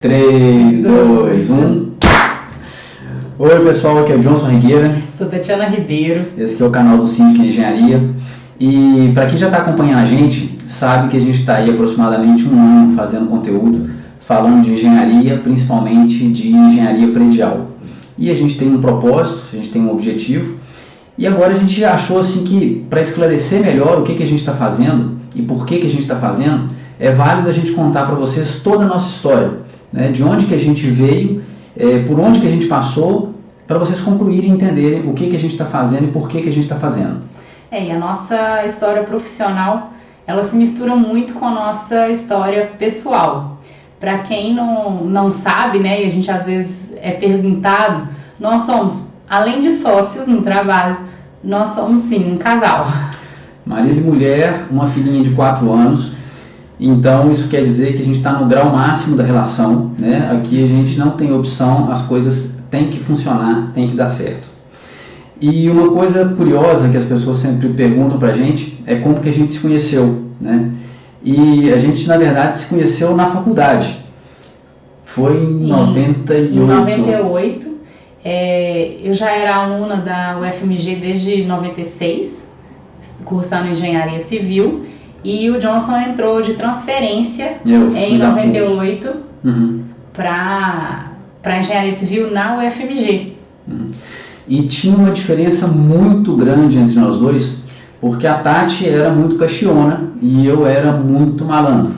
3, 2, 1. Oi pessoal, aqui é o Johnson Rigueira. Sou Tatiana Ribeiro. Esse aqui é o canal do Síndica Engenharia. E para quem já está acompanhando a gente, sabe que a gente está aí aproximadamente um ano fazendo conteúdo, falando de engenharia, principalmente de engenharia predial. E a gente tem um propósito, a gente tem um objetivo. E agora a gente achou assim que, para esclarecer melhor o que a gente está fazendo e por que a gente está fazendo, é válido a gente contar para vocês toda a nossa história. Né, de onde que a gente veio, por onde que a gente passou, para vocês concluírem e entenderem o que a gente está fazendo e por que a gente está fazendo. E a nossa história profissional, ela se mistura muito com a nossa história pessoal. Para quem não sabe, né, e a gente às vezes é perguntado, nós somos, além de sócios no trabalho, nós somos sim um casal. Marido e mulher, uma filhinha de 4 anos. Então isso quer dizer que a gente está no grau máximo da relação, né? Aqui a gente não tem opção, as coisas têm que funcionar, têm que dar certo. E uma coisa curiosa que as pessoas sempre perguntam pra gente é como que a gente se conheceu, né? E a gente na verdade se conheceu na faculdade. Foi em 98. Em 98, eu já era aluna da UFMG desde 96, cursando Engenharia Civil. E o Johnson entrou de transferência em 98 para Engenharia Civil na UFMG. E tinha uma diferença muito grande entre nós dois, porque a Tati era muito caxiona e eu era muito malandro.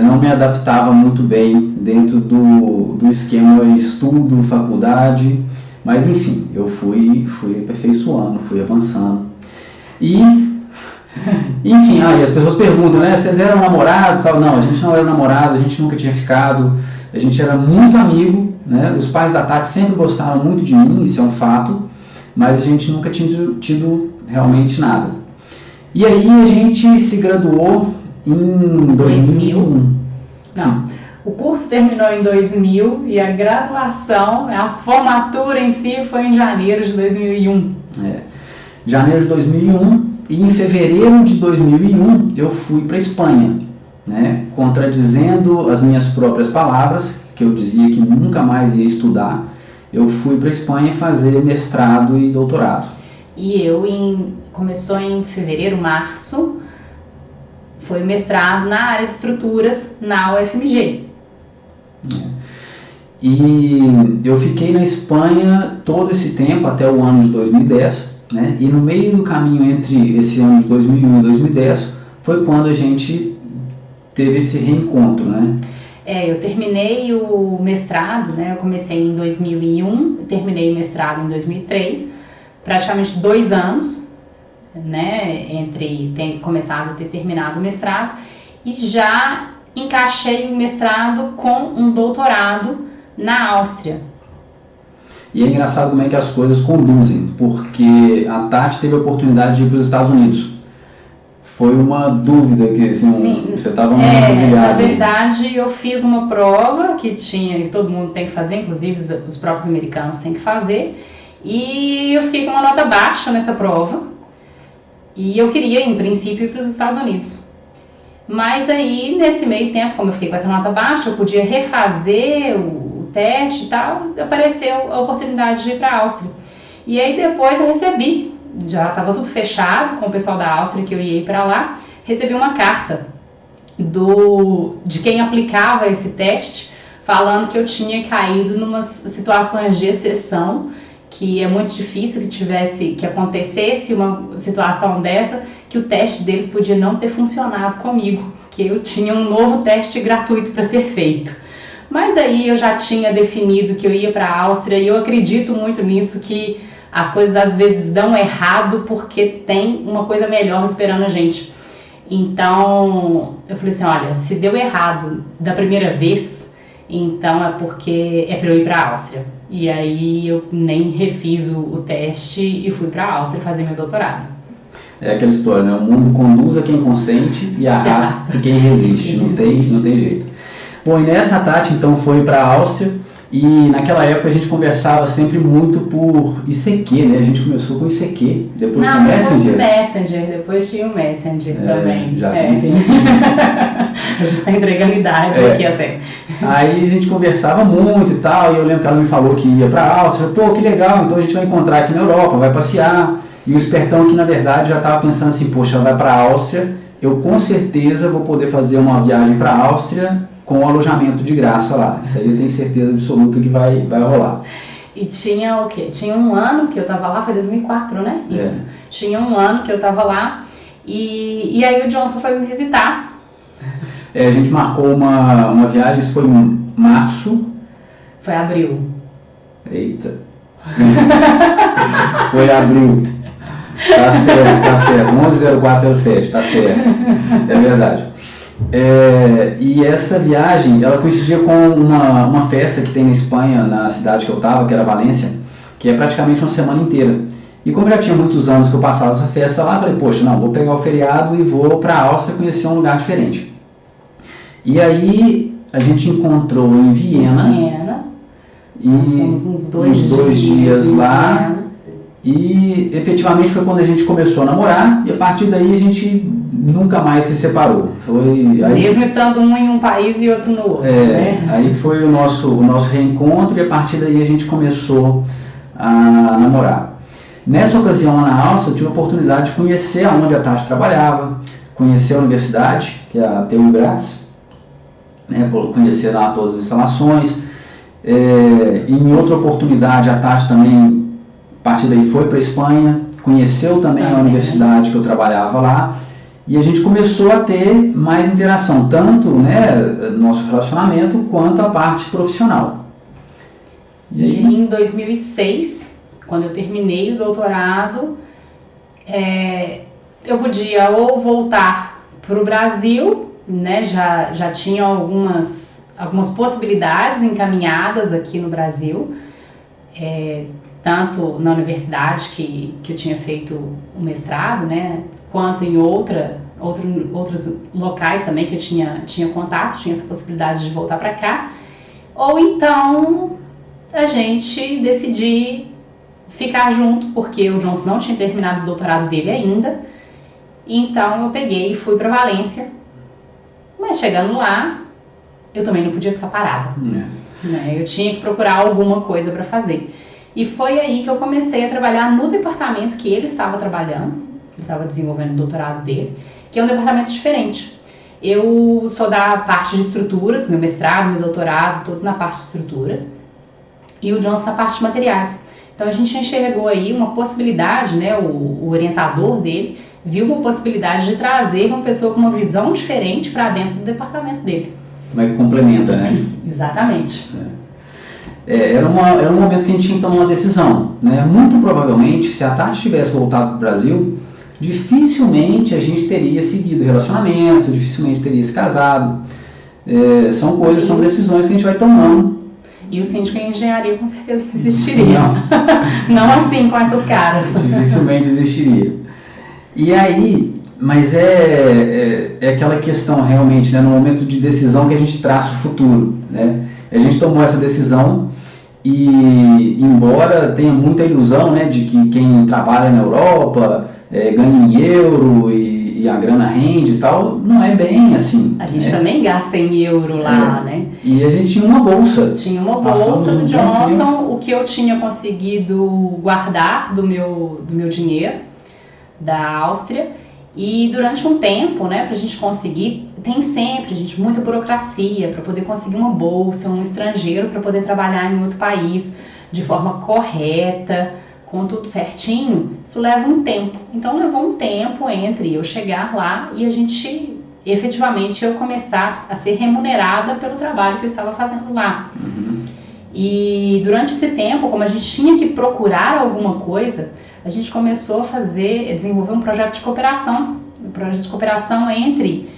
Não me adaptava muito bem dentro do esquema estudo, faculdade, mas enfim, eu fui aperfeiçoando, fui avançando. Enfim, e as pessoas perguntam, né, vocês eram namorados? Não, a gente não era namorado, a gente nunca tinha ficado, a gente era muito amigo, né, os pais da Tati sempre gostaram muito de mim, isso é um fato, mas a gente nunca tinha tido realmente nada. E aí a gente se graduou em 2001. Não, o curso terminou em 2000 e a graduação, a formatura em si foi em janeiro de 2001. Janeiro de 2001. E em fevereiro de 2001 eu fui para a Espanha, né, contradizendo as minhas próprias palavras, que eu dizia que nunca mais ia estudar. Eu fui para a Espanha fazer mestrado e doutorado. E começou em fevereiro, março, foi mestrado na área de estruturas na UFMG. E eu fiquei na Espanha todo esse tempo, até o ano de 2010. Né? E no meio do caminho entre esse ano de 2001 e 2010 foi quando a gente teve esse reencontro, né? Eu terminei o mestrado, né? Eu comecei em 2001, terminei o mestrado em 2003, praticamente 2 anos, né? Entre ter começado e ter terminado o mestrado, e já encaixei o mestrado com um doutorado na Áustria. E é engraçado como é que as coisas conduzem, porque a Tati teve a oportunidade de ir para os Estados Unidos. Foi uma dúvida que assim, você estava muito encruzilhado. Na verdade, eu fiz uma prova que todo mundo tem que fazer, inclusive os próprios americanos têm que fazer, e eu fiquei com uma nota baixa nessa prova, e eu queria, em princípio, ir para os Estados Unidos. Mas aí, nesse meio tempo, como eu fiquei com essa nota baixa, eu podia refazer o teste e tal, apareceu a oportunidade de ir para a Áustria. E aí depois eu recebi, já estava tudo fechado com o pessoal da Áustria que eu ia ir para lá, recebi uma carta de quem aplicava esse teste, falando que eu tinha caído em umas situações de exceção, que é muito difícil que acontecesse uma situação dessa, que o teste deles podia não ter funcionado comigo, que eu tinha um novo teste gratuito para ser feito. Mas aí eu já tinha definido que eu ia para a Áustria e eu acredito muito nisso, que as coisas às vezes dão errado porque tem uma coisa melhor esperando a gente. Então eu falei assim, olha, se deu errado da primeira vez, então é porque é para eu ir para a Áustria. E aí eu nem refiz o teste e fui para a Áustria fazer meu doutorado. É aquela história, né? O mundo conduz a quem consente e arrasta quem resiste. Não tem jeito. Bom, e nessa a Tati então foi para a Áustria e naquela época a gente conversava sempre muito por ICQ, né? A gente começou com ICQ, depois com Messenger. Depois tinha o Messenger também. Já tem. A gente tá entregando idade aqui até. Aí a gente conversava muito e tal, e eu lembro que ela me falou que ia para a Áustria. Pô, que legal, então a gente vai encontrar aqui na Europa, vai passear. E o espertão aqui, na verdade, já estava pensando assim, poxa, ela vai para a Áustria, eu com certeza vou poder fazer uma viagem para a Áustria com o alojamento de graça lá. Isso aí eu tenho certeza absoluta que vai rolar. E tinha o quê? Tinha um ano que eu tava lá, foi 2004, né? Isso. Tinha um ano que eu tava lá e aí o Johnson foi me visitar. A gente marcou uma viagem, isso foi em março. Foi abril. Eita. Foi abril. Tá certo. 11/04/07, tá certo. É verdade. E essa viagem, ela coincidia com uma festa que tem na Espanha, na cidade que eu estava, que era Valência, que é praticamente uma semana inteira. E como já tinha muitos anos que eu passava essa festa lá, eu falei, poxa, não, vou pegar o feriado e vou para a Áustria conhecer um lugar diferente. E aí a gente encontrou em Viena. E passamos uns dois dias lá. E efetivamente foi quando a gente começou a namorar, e a partir daí a gente nunca mais se separou. Mesmo estando um em um país e outro no outro. Né? Aí foi o nosso reencontro, e a partir daí a gente começou a namorar. Nessa ocasião lá na Áustria eu tive a oportunidade de conhecer onde a Tati trabalhava, conhecer a universidade, que é a TU Graz, né? Conhecer lá todas as instalações. Em outra oportunidade a Tati também, a partir daí foi para a Espanha, conheceu também a universidade que eu trabalhava lá, e a gente começou a ter mais interação, tanto nosso relacionamento quanto a parte profissional. E aí, em 2006, quando eu terminei o doutorado, eu podia ou voltar para o Brasil, né, já tinha algumas possibilidades encaminhadas aqui no Brasil, tanto na universidade que eu tinha feito o mestrado, né, quanto em outros locais também que eu tinha contato, tinha essa possibilidade de voltar para cá, ou então a gente decidir ficar junto, porque o Johnson não tinha terminado o doutorado dele ainda, então eu peguei e fui para Valência, mas chegando lá, eu também não podia ficar parada, né? Eu tinha que procurar alguma coisa para fazer. E foi aí que eu comecei a trabalhar no departamento que ele estava trabalhando, ele estava desenvolvendo o doutorado dele, que é um departamento diferente. Eu sou da parte de estruturas, meu mestrado, meu doutorado, tudo na parte de estruturas, e o Johnson na parte de materiais. Então a gente enxergou aí uma possibilidade, né, o orientador dele viu uma possibilidade de trazer uma pessoa com uma visão diferente para dentro do departamento dele. Como é que complementa, né? Exatamente. Era um momento que a gente tinha que tomar uma decisão, né? Muito provavelmente, se a Tati tivesse voltado para o Brasil, dificilmente a gente teria seguido o relacionamento, dificilmente teria se casado. São decisões que a gente vai tomando. E o síndico em engenharia com certeza não existiria. Não assim, com essas caras. Dificilmente existiria. E aí, mas é aquela questão realmente, né, no momento de decisão que a gente traça o futuro, né? A gente tomou essa decisão e, embora tenha muita ilusão, né, de que quem trabalha na Europa ganha em euro e a grana rende e tal, não é bem assim. A gente também gasta em euro lá, né? E a gente tinha uma bolsa. Tinha uma bolsa do Johnson, o que eu tinha conseguido guardar do meu dinheiro da Áustria. E durante um tempo, né, pra gente conseguir, tem sempre, gente, muita burocracia para poder conseguir uma bolsa, um estrangeiro para poder trabalhar em outro país de forma correta, com tudo certinho, isso leva um tempo. Então levou um tempo entre eu chegar lá e a gente, efetivamente, eu começar a ser remunerada pelo trabalho que eu estava fazendo lá. E durante esse tempo, como a gente tinha que procurar alguma coisa, a gente começou a desenvolver um projeto de cooperação, entre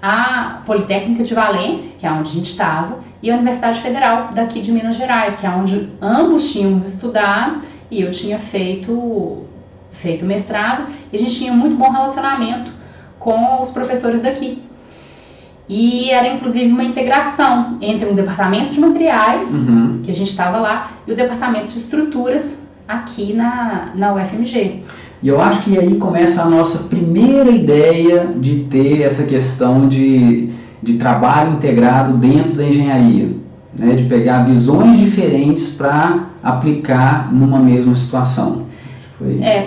a Politécnica de Valência, que é onde a gente estava, e a Universidade Federal daqui de Minas Gerais, que é onde ambos tínhamos estudado, e eu tinha feito mestrado, e a gente tinha muito bom relacionamento com os professores daqui. E era inclusive uma integração entre um departamento de materiais, que a gente estava lá, e o departamento de estruturas aqui na UFMG. E eu acho que aí começa a nossa primeira ideia de ter essa questão de de trabalho integrado dentro da engenharia, né, de pegar visões diferentes para aplicar numa mesma situação.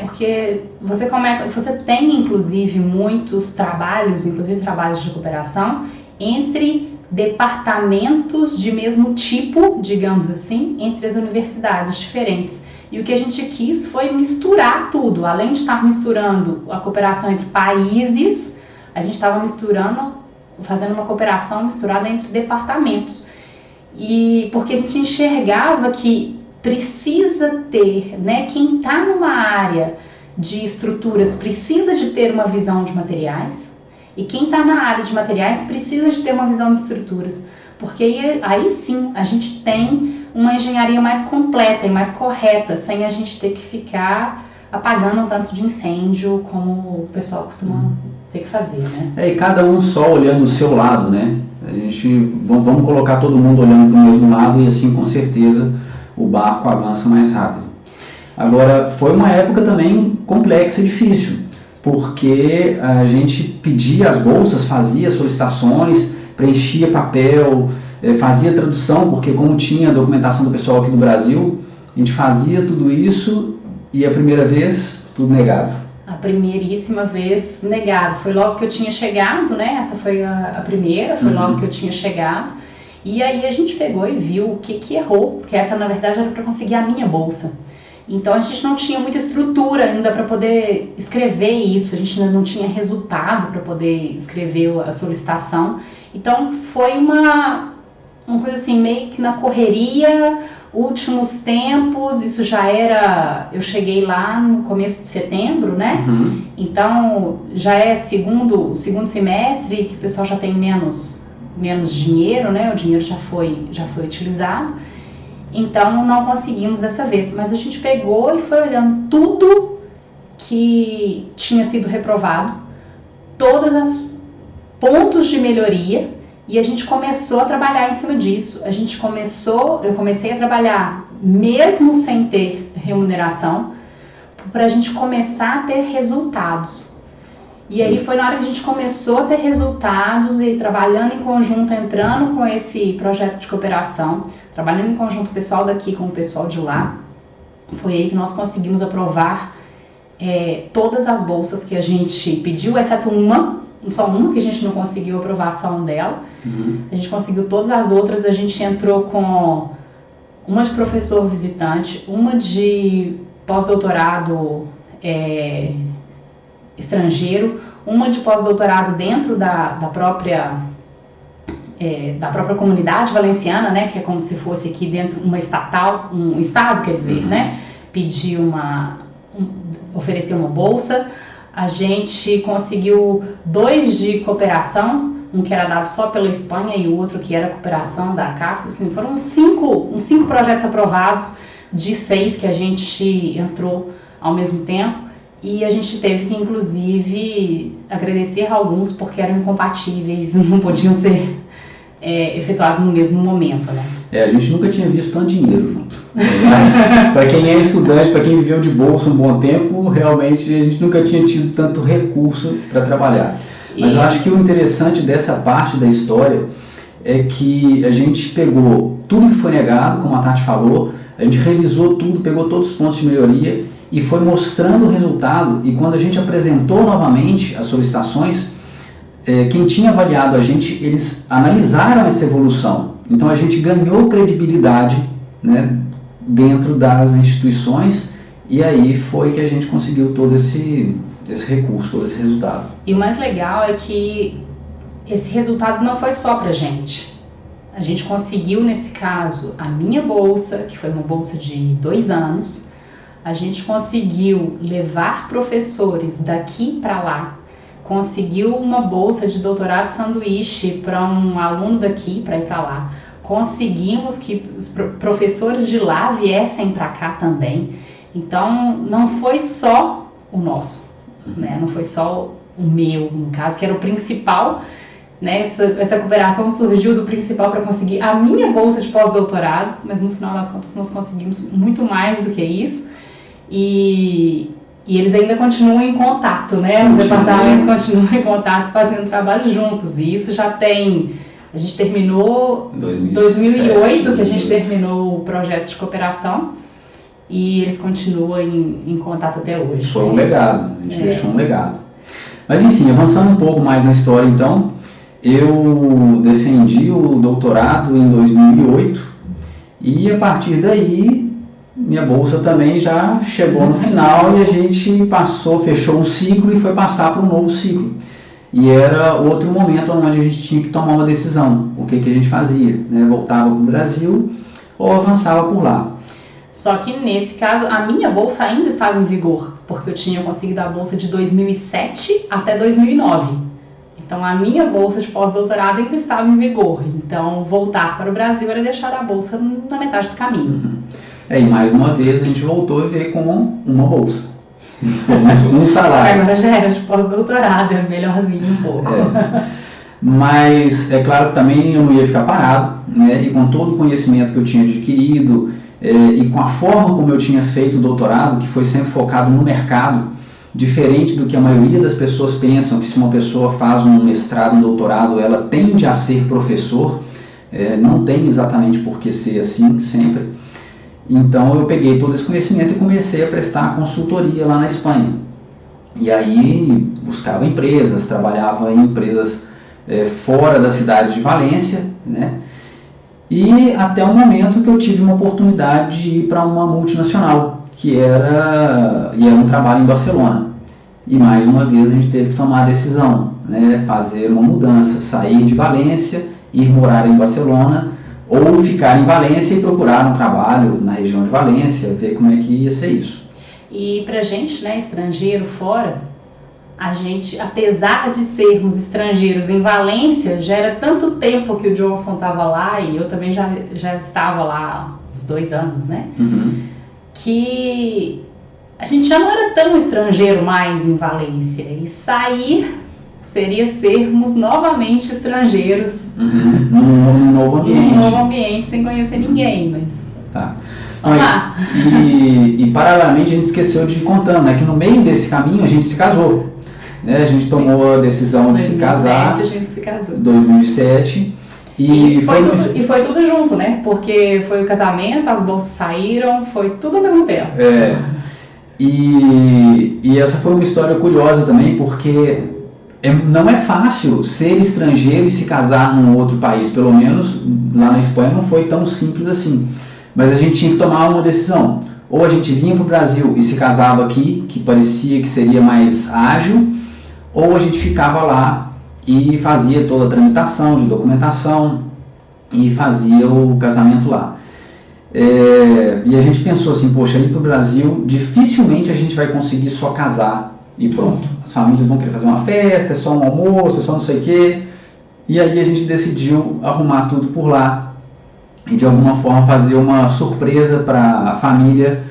Porque você tem inclusive muitos trabalhos, inclusive trabalhos de cooperação, entre departamentos de mesmo tipo, digamos assim, entre as universidades diferentes. E o que a gente quis foi misturar tudo. Além de estar misturando a cooperação entre países, a gente estava fazendo uma cooperação misturada entre departamentos. E porque a gente enxergava que precisa ter, né, quem está numa área de estruturas precisa de ter uma visão de materiais, e quem está na área de materiais precisa de ter uma visão de estruturas, porque aí sim a gente tem uma engenharia mais completa e mais correta, sem a gente ter que ficar apagando um tanto de incêndio, como o pessoal costuma ter que fazer, né? E cada um só olhando o seu lado, né? Vamos colocar todo mundo olhando para o mesmo lado e assim com certeza o barco avança mais rápido. Agora, foi uma época também complexa e difícil, porque a gente pedia as bolsas, fazia solicitações, preenchia papel, fazia tradução, porque como tinha a documentação do pessoal aqui do Brasil, a gente fazia tudo isso e a primeira vez, tudo negado. A primeiríssima vez negado. Foi logo que eu tinha chegado, né? Essa foi a primeira, foi logo que eu tinha chegado. E aí a gente pegou e viu o que errou, porque essa na verdade era para conseguir a minha bolsa. Então a gente não tinha muita estrutura ainda para poder escrever isso, a gente ainda não tinha resultado para poder escrever a solicitação. Então foi uma coisa assim, meio que na correria, últimos tempos, isso já era, eu cheguei lá no começo de setembro, né? Então já é segundo semestre, que o pessoal já tem menos dinheiro, né? O dinheiro já foi utilizado. Então não conseguimos dessa vez, mas a gente pegou e foi olhando tudo que tinha sido reprovado, todos os pontos de melhoria, e a gente começou a trabalhar em cima disso. Eu comecei a trabalhar mesmo sem ter remuneração, para a gente começar a ter resultados. E aí foi na hora que a gente começou a ter resultados e trabalhando em conjunto, entrando com esse projeto de cooperação, trabalhando em conjunto o pessoal daqui com o pessoal de lá, foi aí que nós conseguimos aprovar todas as bolsas que a gente pediu, exceto só uma que a gente não conseguiu a aprovação dela. A gente conseguiu todas as outras, a gente entrou com uma de professor visitante, uma de pós-doutorado estrangeiro, uma de pós-doutorado dentro da própria comunidade valenciana, né, que é como se fosse aqui dentro uma estatal, um estado, quer dizer, né, oferecer uma bolsa. A gente conseguiu 2 de cooperação, um que era dado só pela Espanha e o outro que era cooperação da CAPES. Assim, foram uns 5 projetos aprovados de 6 que a gente entrou ao mesmo tempo. E a gente teve que, inclusive, agradecer a alguns porque eram incompatíveis, não podiam ser efetuados no mesmo momento, né? A gente nunca tinha visto tanto dinheiro junto. Para quem é estudante, para quem viveu de bolsa um bom tempo, realmente a gente nunca tinha tido tanto recurso para trabalhar. Mas eu acho que o interessante dessa parte da história é que a gente pegou tudo que foi negado, como a Tati falou, a gente revisou tudo, pegou todos os pontos de melhoria e foi mostrando o resultado. E quando a gente apresentou novamente as solicitações, quem tinha avaliado a gente, eles analisaram essa evolução. Então a gente ganhou credibilidade, né, dentro das instituições, e aí foi que a gente conseguiu todo esse recurso, todo esse resultado. E o mais legal é que esse resultado não foi só pra gente. A gente conseguiu, nesse caso, a minha bolsa, que foi uma bolsa de 2 anos. A gente conseguiu levar professores daqui para lá, conseguiu uma bolsa de doutorado sanduíche para um aluno daqui para ir para lá. Conseguimos que os professores de lá viessem para cá também. Então, não foi só o nosso, né? Não foi só o meu, no caso, que era o principal, né? Essa cooperação surgiu do principal para conseguir a minha bolsa de pós-doutorado, mas no final das contas nós conseguimos muito mais do que isso. E E eles ainda continuam em contato, né? Os departamentos continuam em contato, fazendo trabalho juntos. E isso já tem... A gente terminou em 2008, que a gente terminou o projeto de cooperação. E eles continuam em contato até hoje. Foi um legado, a gente deixou um legado. Mas enfim, avançando um pouco mais na história então, eu defendi o doutorado em 2008 e a partir daí minha bolsa também já chegou no final e a gente fechou um ciclo e foi passar para um novo ciclo. E era outro momento onde a gente tinha que tomar uma decisão, o que a gente fazia, né? Voltava para o Brasil ou avançava por lá. Só que nesse caso, a minha bolsa ainda estava em vigor, porque eu tinha conseguido a bolsa de 2007 até 2009. Então, a minha bolsa de pós-doutorado ainda estava em vigor. Então, voltar para o Brasil era deixar a bolsa na metade do caminho. E mais uma vez, a gente voltou a ver com uma bolsa. Um salário. Agora já era de pós-doutorado, é melhorzinho um pouco. Mas, é claro que também eu não ia ficar parado, né? E com todo o conhecimento que eu tinha adquirido, e com a forma como eu tinha feito o doutorado, que foi sempre focado no mercado, diferente do que a maioria das pessoas pensam, que se uma pessoa faz um mestrado, um doutorado, ela tende a ser professor, não tem exatamente por que ser assim sempre. Então eu peguei todo esse conhecimento e comecei a prestar consultoria lá na Espanha. E aí buscava empresas, trabalhava em empresas fora da cidade de Valência, né? E até o momento que eu tive uma oportunidade de ir para uma multinacional, que era um trabalho em Barcelona. E mais uma vez a gente teve que tomar a decisão, né? Fazer uma mudança, sair de Valência, ir morar em Barcelona, ou ficar em Valência e procurar um trabalho na região de Valência, ver como é que ia ser isso. E pra gente, né, estrangeiro fora, a gente, apesar de sermos estrangeiros em Valência, já era tanto tempo que o Johnson estava lá e eu também já estava lá uns 2 anos, né? Que a gente já não era tão estrangeiro mais em Valência. E sair seria sermos novamente estrangeiros num novo ambiente. Num novo ambiente, sem conhecer ninguém, mas... Tá. Vamos lá. E paralelamente a gente esqueceu de ir contando, né? Que no meio desse caminho a gente se casou. Né? A gente tomou a decisão de se casar. Em 2007 a gente se casou. 2007. E foi tudo junto, né? Porque foi o casamento, as bolsas saíram, foi tudo ao mesmo tempo. E essa foi uma história curiosa também, porque não é fácil ser estrangeiro e se casar num outro país. Pelo menos lá na Espanha não foi tão simples assim. Mas a gente tinha que tomar uma decisão. Ou a gente vinha para o Brasil e se casava aqui, que parecia que seria mais ágil, ou a gente ficava lá e fazia toda a tramitação de documentação e fazia o casamento lá. E a gente pensou assim, poxa, ir para o Brasil, dificilmente a gente vai conseguir só casar e pronto. As famílias vão querer fazer uma festa, é só um almoço, é só não sei o quê. E aí a gente decidiu arrumar tudo por lá e de alguma forma fazer uma surpresa para a família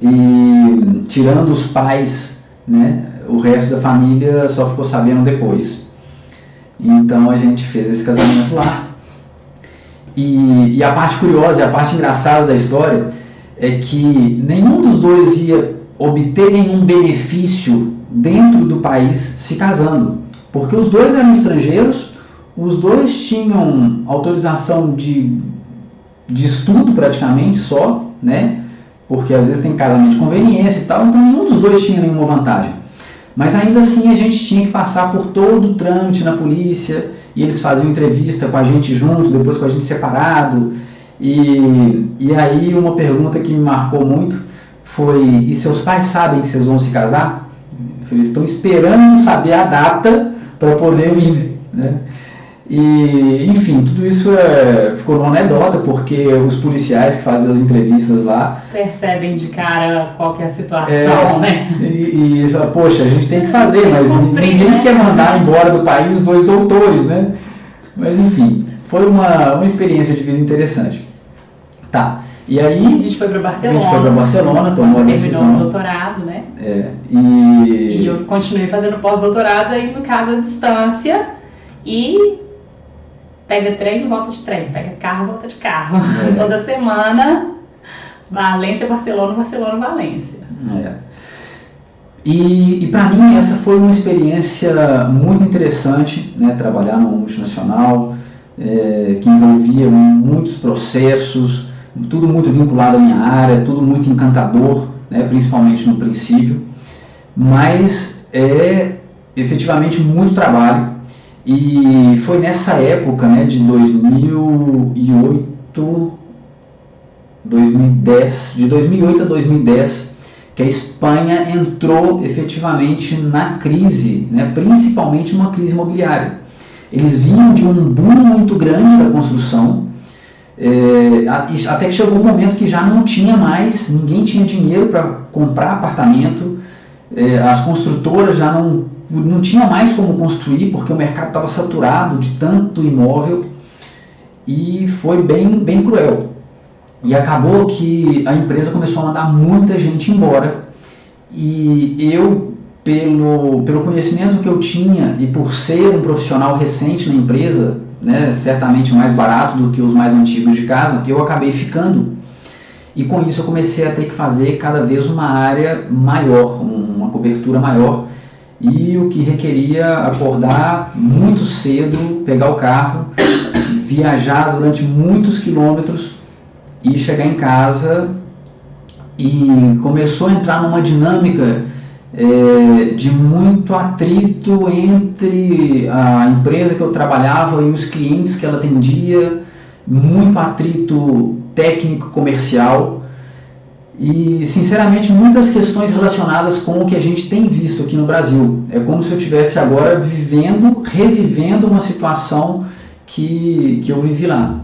e tirando os pais, né, o resto da família só ficou sabendo depois. Então a gente fez esse casamento lá. E a parte curiosa, a parte engraçada da história é que nenhum dos dois ia obter nenhum benefício dentro do país se casando, porque os dois eram estrangeiros, os dois tinham autorização de estudo praticamente só, né? Porque às vezes tem casamento de conveniência e tal, então nenhum dos dois tinha nenhuma vantagem. Mas ainda assim a gente tinha que passar por todo o trâmite na polícia, e eles faziam entrevista com a gente junto, depois com a gente separado. E aí uma pergunta que me marcou muito foi, e seus pais sabem que vocês vão se casar? Eles estão esperando saber a data para poder vir, né? E, enfim, tudo isso ficou uma anedota, porque os policiais que fazem as entrevistas lá percebem de cara qual que é a situação, né? E fala, poxa, a gente tem que fazer, mas ninguém quer mandar embora do país 2 doutores, né? Mas enfim, foi uma experiência de vida interessante. Tá, e aí... A gente foi para Barcelona. Tomou a decisão. Terminou o doutorado, né? E eu continuei fazendo pós-doutorado aí, no caso, à distância. E... pega trem e volta de trem, pega carro e volta de carro. Toda semana, Valência, Barcelona, Barcelona, Valência. E para mim essa foi uma experiência muito interessante, né, trabalhar numa multinacional, que envolvia muitos processos, tudo muito vinculado à minha área, tudo muito encantador, né, principalmente no princípio, mas efetivamente muito trabalho. E foi nessa época, né, de 2008 a 2010, que a Espanha entrou efetivamente na crise, né, principalmente uma crise imobiliária. Eles vinham de um boom muito grande da construção, até que chegou um momento que já não tinha mais, ninguém tinha dinheiro para comprar apartamento, as construtoras já não tinham mais como construir, porque o mercado estava saturado de tanto imóvel, e foi bem cruel. E acabou que a empresa começou a mandar muita gente embora, e eu, pelo conhecimento que eu tinha e por ser um profissional recente na empresa, né, certamente mais barato do que os mais antigos de casa, eu acabei ficando. E com isso eu comecei a ter que fazer cada vez uma área maior, uma cobertura maior, e o que requeria acordar muito cedo, pegar o carro, viajar durante muitos quilômetros e chegar em casa, e começou a entrar numa dinâmica de muito atrito entre a empresa que eu trabalhava e os clientes que ela atendia, muito atrito técnico-comercial e, sinceramente, muitas questões relacionadas com o que a gente tem visto aqui no Brasil. É como se eu estivesse agora revivendo uma situação que eu vivi lá.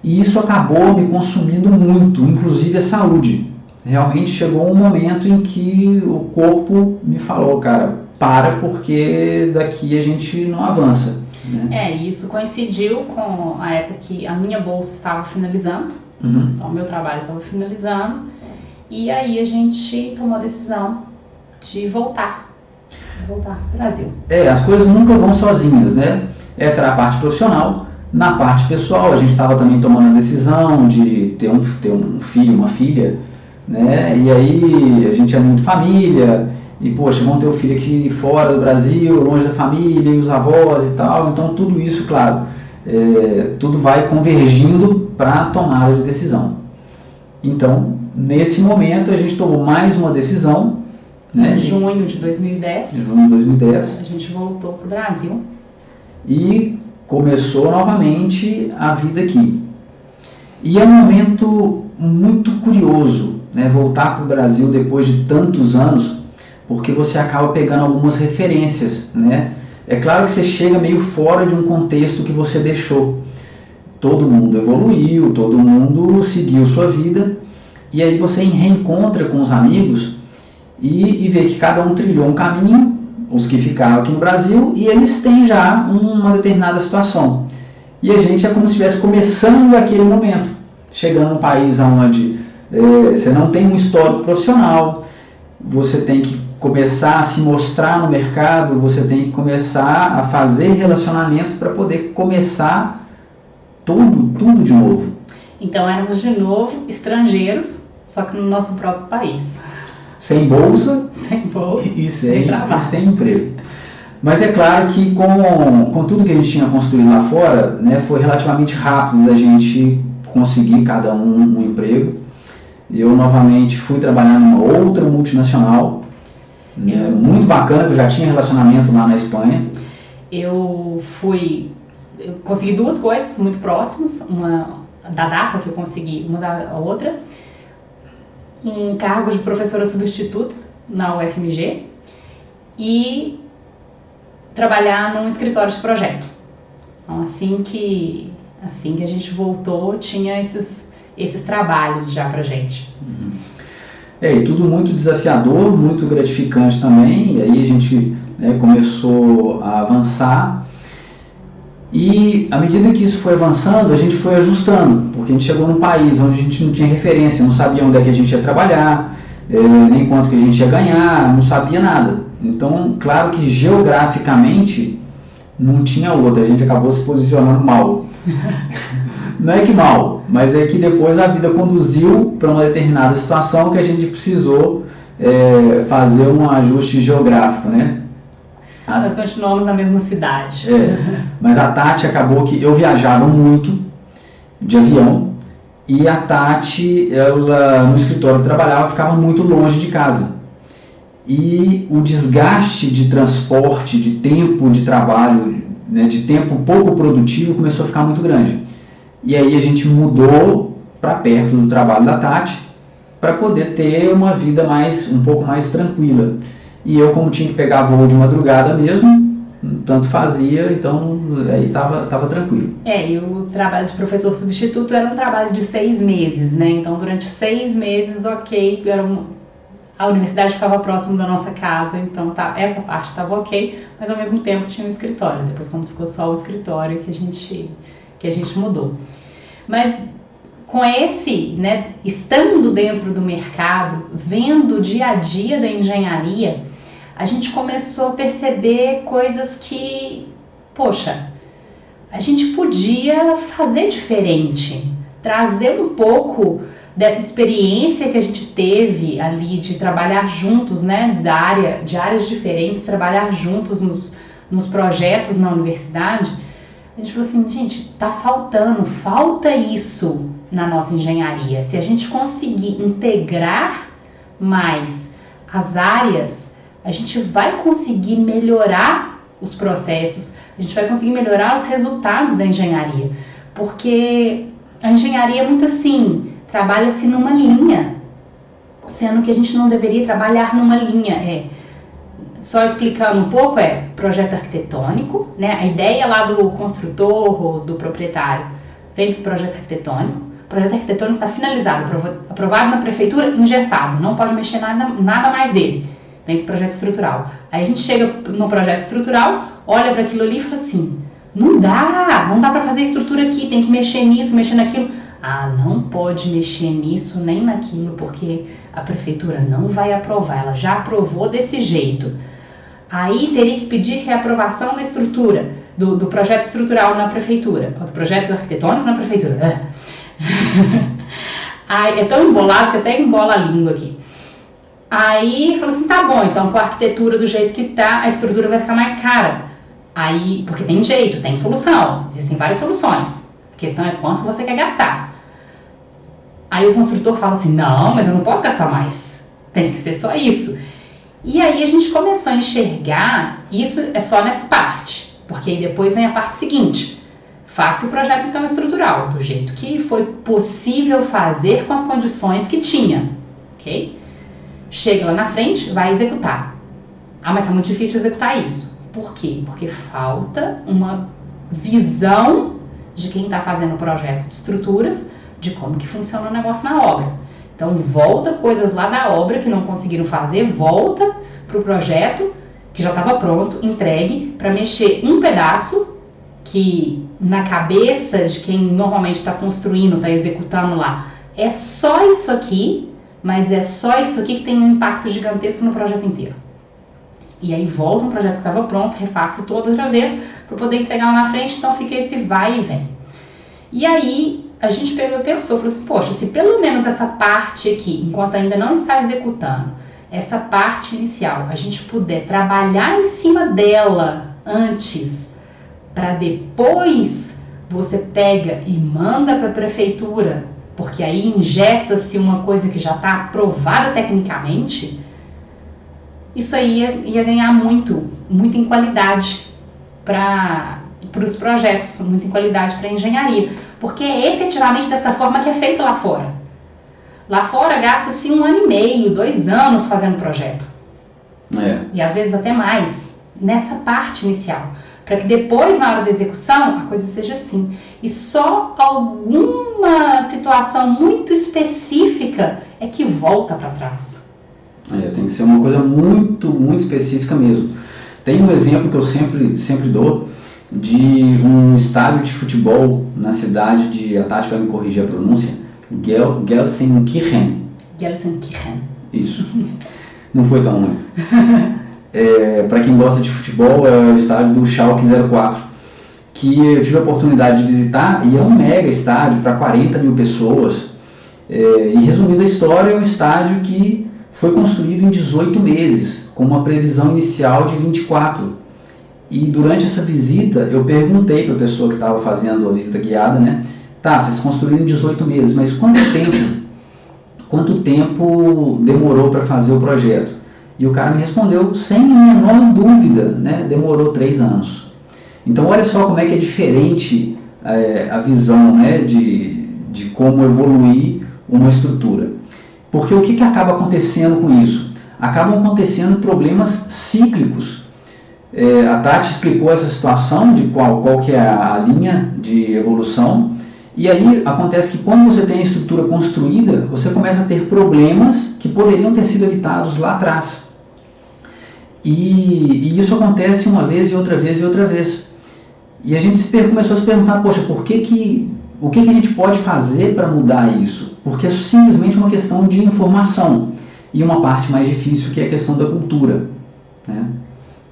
E isso acabou me consumindo muito, inclusive a saúde. Realmente chegou um momento em que o corpo me falou, cara, para, porque daqui a gente não avança, né? Isso coincidiu com a época que a minha bolsa estava finalizando, então o meu trabalho estava finalizando, e aí a gente tomou a decisão de voltar para o Brasil. As coisas nunca vão sozinhas, né? Essa era a parte profissional. Na parte pessoal, a gente estava também tomando a decisão de ter um filho, uma filha, né? E aí a gente é muito família, e poxa, vamos ter o filho aqui fora do Brasil, longe da família, e os avós e tal, então tudo isso, claro, tudo vai convergindo para a tomada de decisão. Então, nesse momento a gente tomou mais uma decisão, né? Em junho de 2010, a gente voltou para o Brasil. E começou novamente a vida aqui. E é um momento muito curioso, né, voltar para o Brasil depois de tantos anos, porque você acaba pegando algumas referências, né? É claro que você chega meio fora de um contexto que você deixou. Todo mundo evoluiu, todo mundo seguiu sua vida, e aí você reencontra com os amigos e vê que cada um trilhou um caminho, os que ficaram aqui no Brasil, e eles têm já uma determinada situação. E a gente é como se estivesse começando aquele momento, chegando num país onde você não tem um histórico profissional, você tem que começar a se mostrar no mercado, você tem que começar a fazer relacionamento para poder começar tudo de novo. Então éramos de novo estrangeiros, só que no nosso próprio país. Sem bolsa e sem emprego. Mas é claro que com tudo que a gente tinha construído lá fora, né, foi relativamente rápido da gente conseguir cada um emprego. Eu novamente fui trabalhar numa outra multinacional, né, muito bacana, que eu já tinha relacionamento lá na Espanha. Eu consegui duas coisas muito próximas, uma da data que eu consegui, uma da outra. Um cargo de professora substituta na UFMG e trabalhar num escritório de projeto. Então, assim que a gente voltou, tinha esses trabalhos já pra gente. E tudo muito desafiador, muito gratificante também, e aí a gente, né, começou a avançar, e à medida que isso foi avançando, a gente foi ajustando, porque a gente chegou num país onde a gente não tinha referência, não sabia onde é que a gente ia trabalhar, nem quanto que a gente ia ganhar, não sabia nada. Então, claro que geograficamente não tinha outra, a gente acabou se posicionando mal. Não é que mal, mas é que depois a vida conduziu para uma determinada situação que a gente precisou fazer um ajuste geográfico, né? Nós continuamos na mesma cidade. Mas a Tati acabou que eu viajava muito de avião e a Tati, ela, no escritório que trabalhava, ficava muito longe de casa. E o desgaste de transporte, de tempo de trabalho, né, de tempo pouco produtivo, começou a ficar muito grande. E aí a gente mudou para perto do trabalho da Tati para poder ter uma vida um pouco mais tranquila. E eu, como tinha que pegar voo de madrugada mesmo, tanto fazia, então aí tava tranquilo. E o trabalho de professor substituto era um trabalho de 6 meses, né? Então durante 6 meses, ok, a universidade ficava próximo da nossa casa, então essa parte estava ok, mas ao mesmo tempo tinha um escritório. Depois, quando ficou só o escritório, que a gente mudou. Mas com esse, né, estando dentro do mercado, vendo o dia a dia da engenharia, a gente começou a perceber coisas que, poxa, a gente podia fazer diferente, trazer um pouco dessa experiência que a gente teve ali de trabalhar juntos, né, de áreas diferentes, trabalhar juntos nos projetos na universidade. A gente falou assim, gente, falta isso na nossa engenharia. Se a gente conseguir integrar mais as áreas, a gente vai conseguir melhorar os processos, a gente vai conseguir melhorar os resultados da engenharia, porque a engenharia é muito assim, trabalha-se numa linha, sendo que a gente não deveria trabalhar numa linha. Só explicando um pouco, projeto arquitetônico, né? A ideia lá do construtor ou do proprietário vem para o projeto arquitetônico. O projeto arquitetônico está finalizado, aprovado na prefeitura, engessado, não pode mexer nada mais dele. Vem para o projeto estrutural. Aí a gente chega no projeto estrutural, olha para aquilo ali e fala assim, não dá para fazer estrutura aqui, tem que mexer nisso, mexer naquilo. Não pode mexer nisso nem naquilo, porque a prefeitura não vai aprovar, ela já aprovou desse jeito. Aí teria que pedir reaprovação da estrutura, do projeto estrutural na prefeitura, do projeto arquitetônico na prefeitura. Aí é tão embolado que até embola a língua aqui. Aí falou assim, tá bom, então com a arquitetura do jeito que tá, a estrutura vai ficar mais cara. Aí, porque tem jeito, tem solução, existem várias soluções. A questão é quanto você quer gastar. Aí o construtor fala assim, não, mas eu não posso gastar mais, tem que ser só isso. E aí a gente começou a enxergar, isso é só nessa parte, porque aí depois vem a parte seguinte, faça o projeto então estrutural, do jeito que foi possível fazer com as condições que tinha, ok? Chega lá na frente, vai executar. Mas é muito difícil executar isso. Por quê? Porque falta uma visão de quem está fazendo o projeto de estruturas, de como que funciona o negócio na obra. Então volta coisas lá da obra que não conseguiram fazer, volta para o projeto que já estava pronto, entregue, para mexer um pedaço que na cabeça de quem normalmente está construindo, está executando lá, é só isso aqui, mas é só isso aqui que tem um impacto gigantesco no projeto inteiro. E aí volta um projeto que estava pronto, refaça todo outra vez para poder entregar lá na frente, então fica esse vai e vem. E aí a gente pensou, falou assim, poxa, se pelo menos essa parte aqui, enquanto ainda não está executando, essa parte inicial, a gente puder trabalhar em cima dela antes, para depois você pega e manda para a prefeitura, porque aí engessa-se uma coisa que já está aprovada tecnicamente, isso aí ia ganhar muito em qualidade para os projetos, muito em qualidade para a engenharia, porque é efetivamente dessa forma que é feito lá fora. Lá fora gasta-se 1 ano e meio, 2 anos fazendo projeto. E às vezes até mais, nessa parte inicial. Para que depois, na hora da execução, a coisa seja assim. E só alguma situação muito específica é que volta para trás. Tem que ser uma coisa muito específica mesmo. Tem um exemplo que eu sempre dou de um estádio de futebol na cidade de, a Tati vai me corrigir a pronúncia, Gelsenkirchen. Isso. Não foi tão ruim. Para quem gosta de futebol, é o estádio do Schalke 04, que eu tive a oportunidade de visitar, e é um mega estádio para 40 mil pessoas. E resumindo a história, é um estádio que foi construído em 18 meses, com uma previsão inicial de 24. E durante essa visita, eu perguntei para a pessoa que estava fazendo a visita guiada, né? Tá, vocês construíram em 18 meses, mas quanto tempo demorou para fazer o projeto? E o cara me respondeu sem menor dúvida, né? Demorou 3 anos. Então olha só como é que é diferente a visão, né? de como evoluir uma estrutura. Porque o que acaba acontecendo com isso? Acabam acontecendo problemas cíclicos. A Tati explicou essa situação de qual que é a linha de evolução. E aí acontece que quando você tem a estrutura construída, você começa a ter problemas que poderiam ter sido evitados lá atrás. E isso acontece uma vez e outra vez e outra vez. E a gente começou a se perguntar, poxa, o que a gente pode fazer para mudar isso? Porque é simplesmente uma questão de informação. E uma parte mais difícil que é a questão da cultura, né?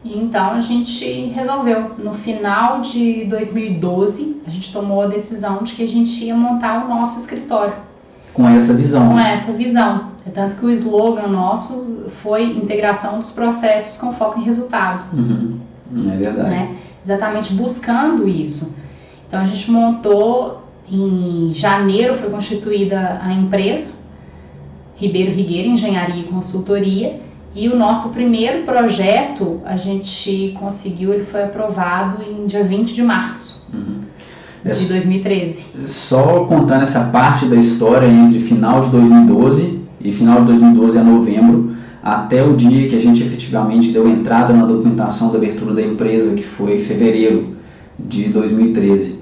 Então a gente resolveu, no final de 2012, a gente tomou a decisão de que a gente ia montar o nosso escritório. Com essa visão. Com essa visão. É tanto que o slogan nosso foi integração dos processos com foco em resultado. É verdade. Né? Exatamente buscando isso. Então a gente montou, em janeiro foi constituída a empresa, Ribeiro Rigueira Engenharia e Consultoria, e o nosso primeiro projeto a gente conseguiu, ele foi aprovado em dia 20 de março de 2013. Só contando essa parte da história entre final de 2012 e final de 2012 a novembro, até o dia que a gente efetivamente deu entrada na documentação da abertura da empresa, que foi em fevereiro de 2013.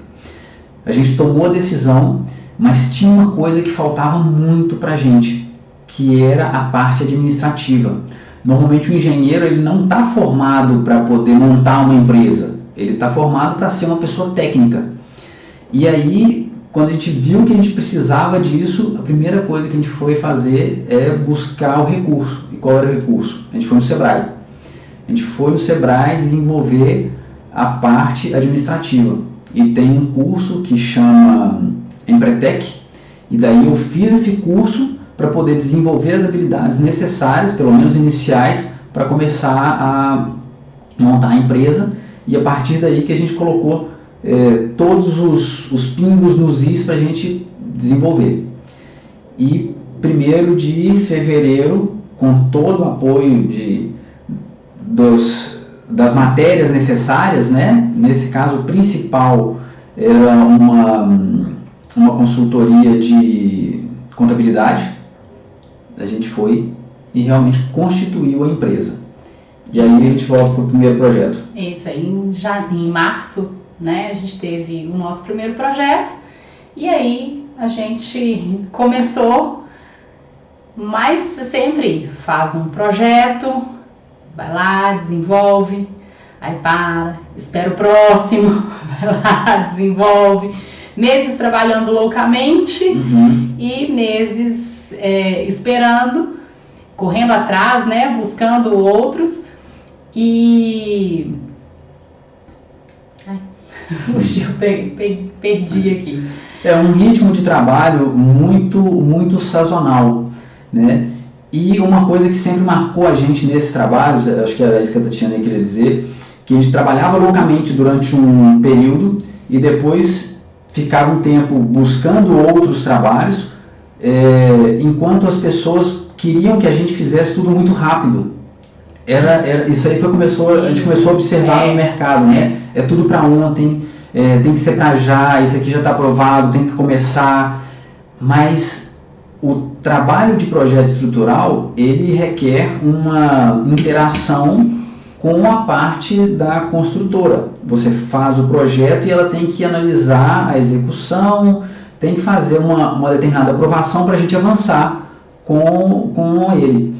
A gente tomou a decisão, mas tinha uma coisa que faltava muito pra gente, que era a parte administrativa. Normalmente o engenheiro ele não está formado para poder montar uma empresa, ele está formado para ser uma pessoa técnica. E aí, quando a gente viu que a gente precisava disso, a primeira coisa que a gente foi fazer é buscar o recurso. E qual era o recurso? A gente foi no Sebrae. A gente foi no Sebrae desenvolver a parte administrativa. E tem um curso que chama Empretec, e daí eu fiz esse curso para poder desenvolver as habilidades necessárias, pelo menos iniciais, para começar a montar a empresa, e a partir daí que a gente colocou todos os pingos nos is para a gente desenvolver. E 1º de fevereiro, com todo o apoio das matérias necessárias, né? Nesse caso, o principal era uma consultoria de contabilidade. A gente foi e realmente constituiu a empresa. E aí a gente volta para o primeiro projeto. Isso aí, em março, né, a gente teve o nosso primeiro projeto, e aí a gente começou, mas sempre faz um projeto, vai lá, desenvolve, aí para, espera o próximo, vai lá, desenvolve, meses trabalhando loucamente e meses esperando, correndo atrás, né, buscando outros, e eu perdi aqui. É um ritmo de trabalho muito sazonal, né? E uma coisa que sempre marcou a gente nesses trabalhos, acho que era isso que a Tatiana queria dizer, que a gente trabalhava loucamente durante um período e depois ficava um tempo buscando outros trabalhos, enquanto as pessoas queriam que a gente fizesse tudo muito rápido. Isso aí a gente começou a observar no mercado, né? É tudo para ontem, tem que ser para já, isso aqui já está aprovado, tem que começar. Mas o trabalho de projeto estrutural, ele requer uma interação com a parte da construtora. Você faz o projeto e ela tem que analisar a execução, tem que fazer uma determinada aprovação para a gente avançar com ele.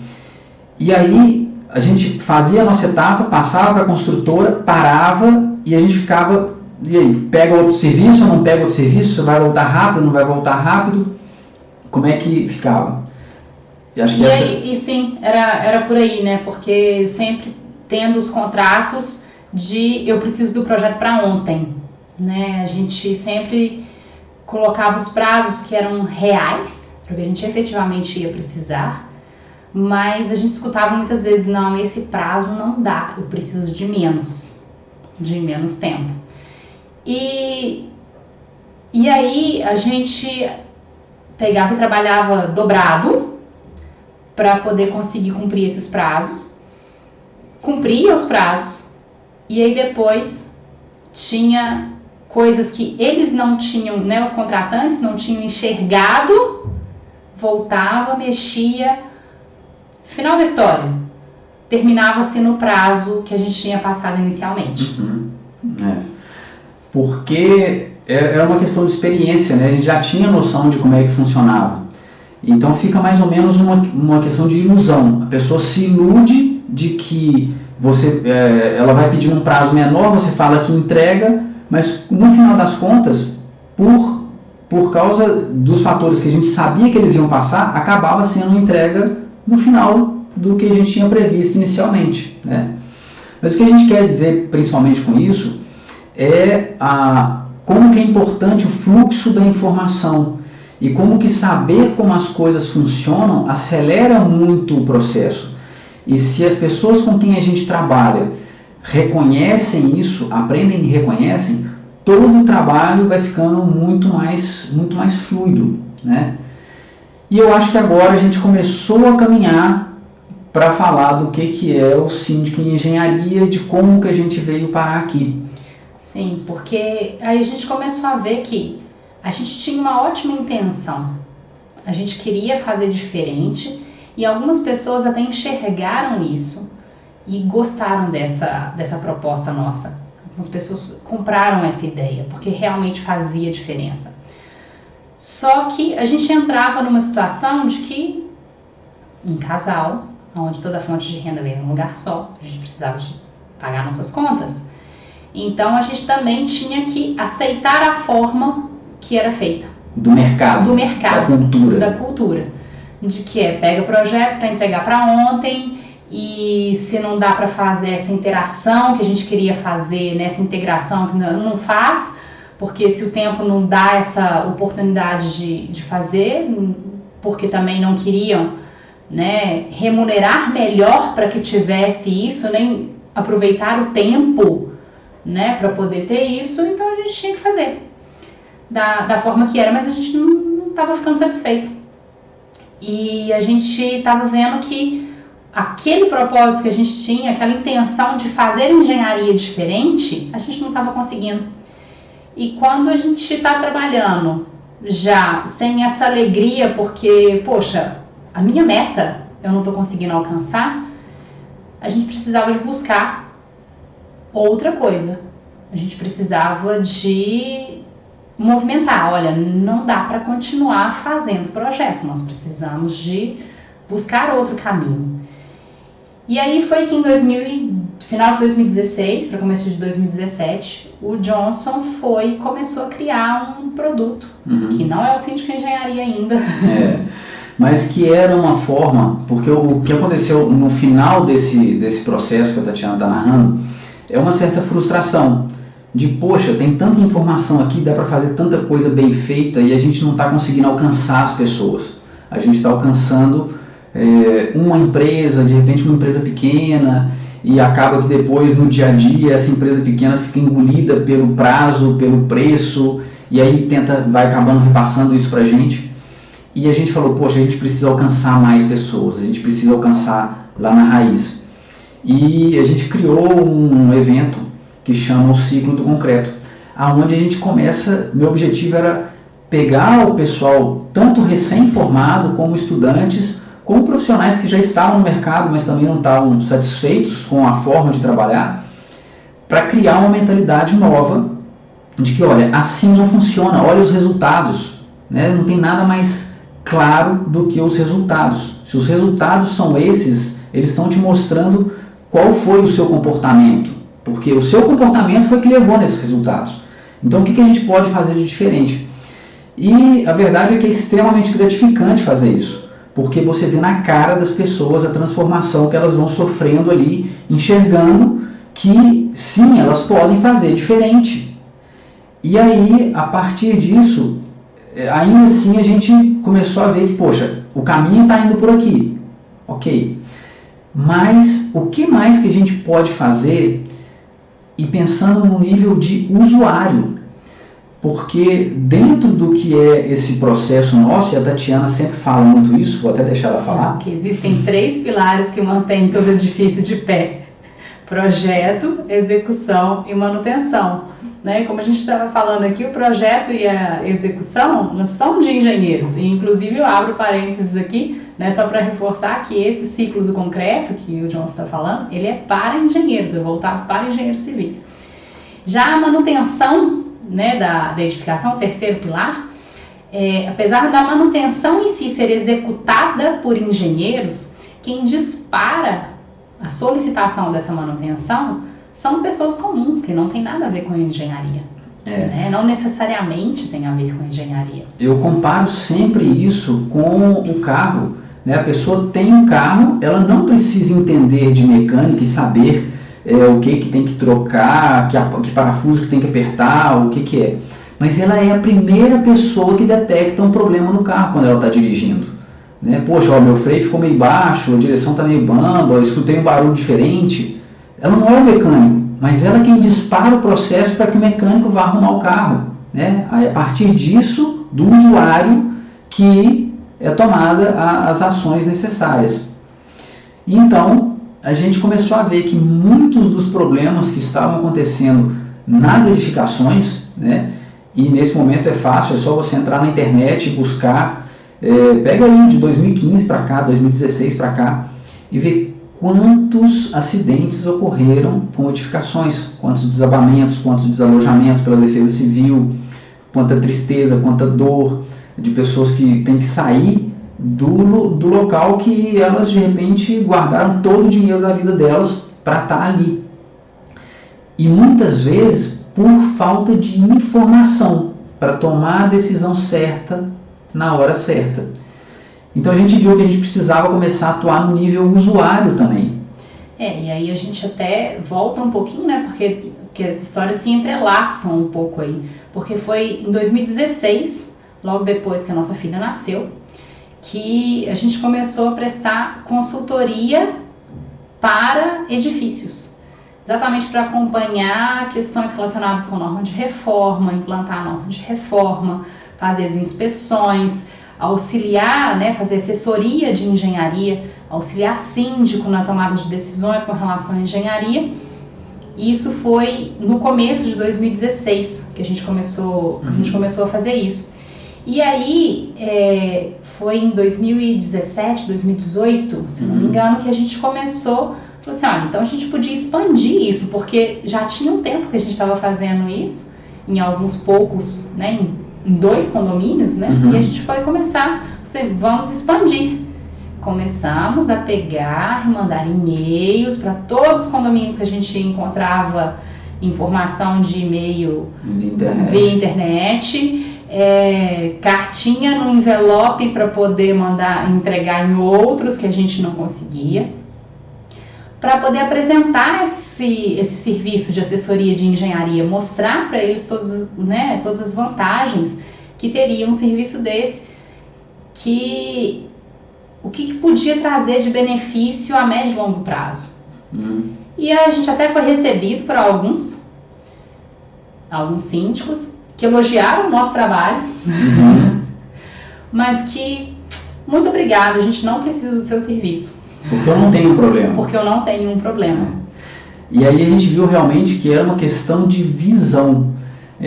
E aí a gente fazia a nossa etapa, passava para a construtora, parava e a gente ficava, e aí, pega outro serviço ou não pega outro serviço? Você vai voltar rápido, não vai voltar rápido? Como é que ficava? E sim, era por aí, né? Porque sempre tendo os contratos de eu preciso do projeto para ontem, né? A gente sempre colocava os prazos que eram reais, porque a gente efetivamente ia precisar, mas a gente escutava muitas vezes, não, esse prazo não dá, eu preciso de menos tempo. E aí a gente pegava e trabalhava dobrado para poder conseguir cumprir esses prazos, cumpria os prazos, e aí depois tinha coisas que eles não tinham, né, os contratantes não tinham enxergado, voltava, mexia, final da história, terminava-se no prazo que a gente tinha passado inicialmente. Porque era uma questão de experiência, né? A gente já tinha noção de como é que funcionava. Então fica mais ou menos uma questão de ilusão. A pessoa se ilude de que ela vai pedir um prazo menor, você fala que entrega, mas no final das contas, por causa dos fatores que a gente sabia que eles iam passar, acabava sendo entrega no final do que a gente tinha previsto inicialmente, né? Mas o que a gente quer dizer principalmente com isso é como que é importante o fluxo da informação e como que saber como as coisas funcionam acelera muito o processo. E se as pessoas com quem a gente trabalha reconhecem isso, aprendem e reconhecem, todo o trabalho vai ficando muito mais fluido, né? E eu acho que agora a gente começou a caminhar para falar do que é o síndico em engenharia, de como que a gente veio parar aqui. Sim, porque aí a gente começou a ver que a gente tinha uma ótima intenção, a gente queria fazer diferente e algumas pessoas até enxergaram isso e gostaram dessa proposta nossa. Algumas pessoas compraram essa ideia porque realmente fazia diferença. Só que a gente entrava numa situação de que um casal, onde toda a fonte de renda veio num lugar só, a gente precisava de pagar nossas contas. Então a gente também tinha que aceitar a forma que era feita. Do mercado. Da cultura. De que pega o projeto para entregar para ontem e se não dá para fazer essa interação que a gente queria fazer, nessa integração que não faz, porque se o tempo não dá essa oportunidade de fazer, porque também não queriam, né, remunerar melhor para que tivesse isso, nem aproveitar o tempo, né, para poder ter isso, então a gente tinha que fazer da forma que era, mas a gente não estava ficando satisfeito. E a gente estava vendo que aquele propósito que a gente tinha, aquela intenção de fazer engenharia diferente, a gente não estava conseguindo. E quando a gente está trabalhando já sem essa alegria, porque, poxa, a minha meta eu não estou conseguindo alcançar, a gente precisava de buscar outra coisa. A gente precisava de movimentar. Olha, não dá para continuar fazendo projetos, nós precisamos de buscar outro caminho. E aí foi que final de 2016 para começo de 2017, o Johnson começou a criar um produto, que não é o Síndico Engenharia ainda. Mas que era uma forma, porque o que aconteceu no final desse processo que a Tatiana está narrando, é uma certa frustração de, poxa, tem tanta informação aqui, dá para fazer tanta coisa bem feita e a gente não está conseguindo alcançar as pessoas. A gente está alcançando uma empresa, de repente uma empresa pequena, e acaba que depois no dia a dia essa empresa pequena fica engolida pelo prazo, pelo preço, e aí vai acabando repassando isso para a gente. E a gente falou, poxa, a gente precisa alcançar mais pessoas, a gente precisa alcançar lá na raiz. E a gente criou um evento que chama o Ciclo do Concreto, aonde a gente começa, meu objetivo era pegar o pessoal, tanto recém-formado como estudantes, como profissionais que já estavam no mercado, mas também não estavam satisfeitos com a forma de trabalhar, para criar uma mentalidade nova, de que, olha, assim não funciona, olha os resultados, né? Não tem nada mais claro do que os resultados. Se os resultados são esses, eles estão te mostrando qual foi o seu comportamento, porque o seu comportamento foi que levou nesses resultados. Então o que a gente pode fazer de diferente? E a verdade é que é extremamente gratificante fazer isso, porque você vê na cara das pessoas a transformação que elas vão sofrendo ali, enxergando que sim, elas podem fazer diferente. E aí, a partir disso, ainda assim a gente começou a ver que, poxa, o caminho está indo por aqui. Ok. Mas o que mais que a gente pode fazer, e pensando no nível de usuário? Porque dentro do que é esse processo nosso, e a Tatiana sempre fala muito isso, vou até deixar ela falar. Que existem 3 pilares que mantêm todo edifício de pé: projeto, execução e manutenção. Né? Como a gente estava falando aqui, o projeto e a execução não são de engenheiros. E, inclusive, eu abro parênteses aqui, né, só para reforçar que esse ciclo do concreto, que o John está falando, ele é para engenheiros, é voltado para engenheiros civis. Já a manutenção, né, da edificação, o terceiro pilar, apesar da manutenção em si ser executada por engenheiros, quem dispara a solicitação dessa manutenção são pessoas comuns, que não tem nada a ver com engenharia. Né? Não necessariamente tem a ver com engenharia. Eu comparo sempre isso com o carro. Né? A pessoa tem um carro, ela não precisa entender de mecânica e saber o que tem que trocar, que parafuso que tem que apertar, o que é. Mas ela é a primeira pessoa que detecta um problema no carro quando ela está dirigindo. Né? Poxa, meu freio ficou meio baixo, a direção está meio bamba, eu escutei um barulho diferente. Ela não é o mecânico, mas ela é quem dispara o processo para que o mecânico vá arrumar o carro. Né? Aí, a partir disso, do usuário, que é tomada as ações necessárias. E então, a gente começou a ver que muitos dos problemas que estavam acontecendo nas edificações, né, e nesse momento é fácil, é só você entrar na internet e buscar, pega aí de 2015 para cá, 2016 para cá, e ver quantos acidentes ocorreram com edificações, quantos desabamentos, quantos desalojamentos pela Defesa Civil, quanta tristeza, quanta dor de pessoas que têm que sair do local que elas de repente guardaram todo o dinheiro da vida delas para estar ali. E muitas vezes por falta de informação para tomar a decisão certa na hora certa. Então a gente viu que a gente precisava começar a atuar no nível usuário também. E aí a gente até volta um pouquinho, né, porque as histórias se entrelaçam um pouco aí. Porque foi em 2016, logo depois que a nossa filha nasceu, que a gente começou a prestar consultoria para edifícios. Exatamente para acompanhar questões relacionadas com norma de reforma, implantar a norma de reforma, fazer as inspeções, auxiliar, né, fazer assessoria de engenharia, auxiliar síndico na tomada de decisões com relação à engenharia. E isso foi no começo de 2016 que a gente começou a fazer isso. E aí foi em 2017, 2018, se não me engano, que a gente começou, falou assim, olha, então a gente podia expandir isso, porque já tinha um tempo que a gente estava fazendo isso, em alguns poucos, né, em 2 condomínios, né, e a gente foi começar, vamos expandir. Começamos a pegar e mandar e-mails para todos os condomínios que a gente encontrava informação de e-mail via internet, cartinha no envelope para poder entregar em outros que a gente não conseguia, para poder apresentar esse serviço de assessoria de engenharia, mostrar para eles todas as vantagens que teria um serviço desse, o que podia trazer de benefício a médio e longo prazo. E a gente até foi recebido por alguns síndicos que elogiaram o nosso trabalho, mas que, muito obrigada, a gente não precisa do seu serviço. Porque eu não tenho um problema. Porque eu não tenho um problema. E aí a gente viu realmente que era uma questão de visão.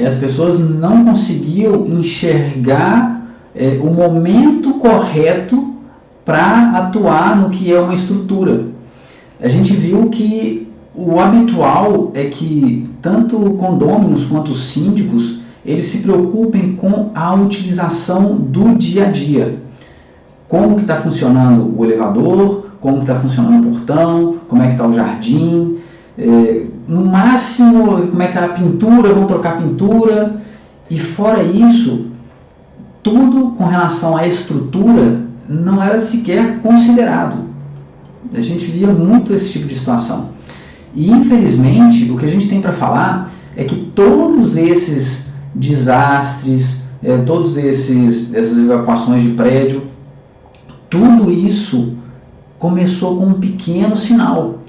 As pessoas não conseguiam enxergar o momento correto para atuar no que é uma estrutura. A gente viu que o habitual é que tanto condôminos quanto os síndicos, eles se preocupem com a utilização do dia a dia. Como que está funcionando o elevador, como que está funcionando o portão, como é que está o jardim, no máximo como é que está a pintura, vão trocar a pintura, e fora isso, tudo com relação à estrutura não era sequer considerado. A gente via muito esse tipo de situação. E infelizmente, o que a gente tem para falar é que todos esses desastres, todas essas evacuações de prédio, tudo isso começou com um pequeno sinal.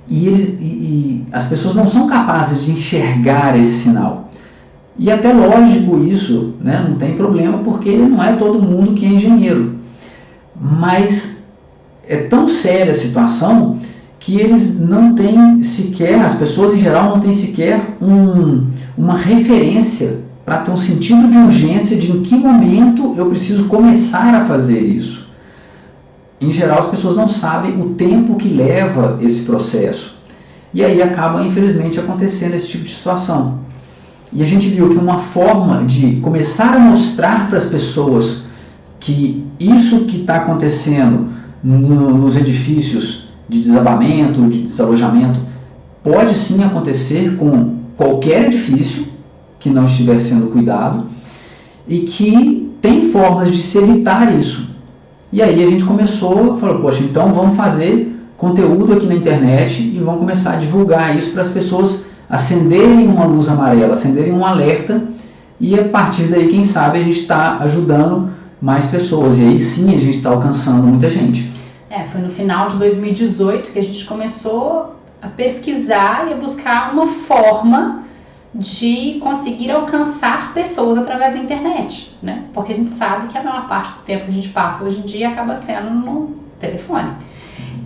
E as pessoas não são capazes de enxergar esse sinal. E até lógico isso, né? Não tem problema, porque não é todo mundo que é engenheiro. Mas é tão séria a situação que eles não têm sequer, as pessoas em geral não têm sequer uma referência para ter um sentido de urgência de em que momento eu preciso começar a fazer isso. Em geral, as pessoas não sabem o tempo que leva esse processo. E aí acaba, infelizmente, acontecendo esse tipo de situação. E a gente viu que uma forma de começar a mostrar para as pessoas que isso que está acontecendo nos edifícios de desabamento, de desalojamento, pode sim acontecer com qualquer edifício que não estiver sendo cuidado e que tem formas de se evitar isso. E aí a gente falou, poxa, então vamos fazer conteúdo aqui na internet e vamos começar a divulgar isso para as pessoas acenderem uma luz amarela, acenderem um alerta, e a partir daí, quem sabe, a gente está ajudando mais pessoas, e aí sim a gente está alcançando muita gente. Foi no final de 2018 que a gente começou a pesquisar e a buscar uma forma de conseguir alcançar pessoas através da internet, né? Porque a gente sabe que a maior parte do tempo que a gente passa hoje em dia acaba sendo no telefone.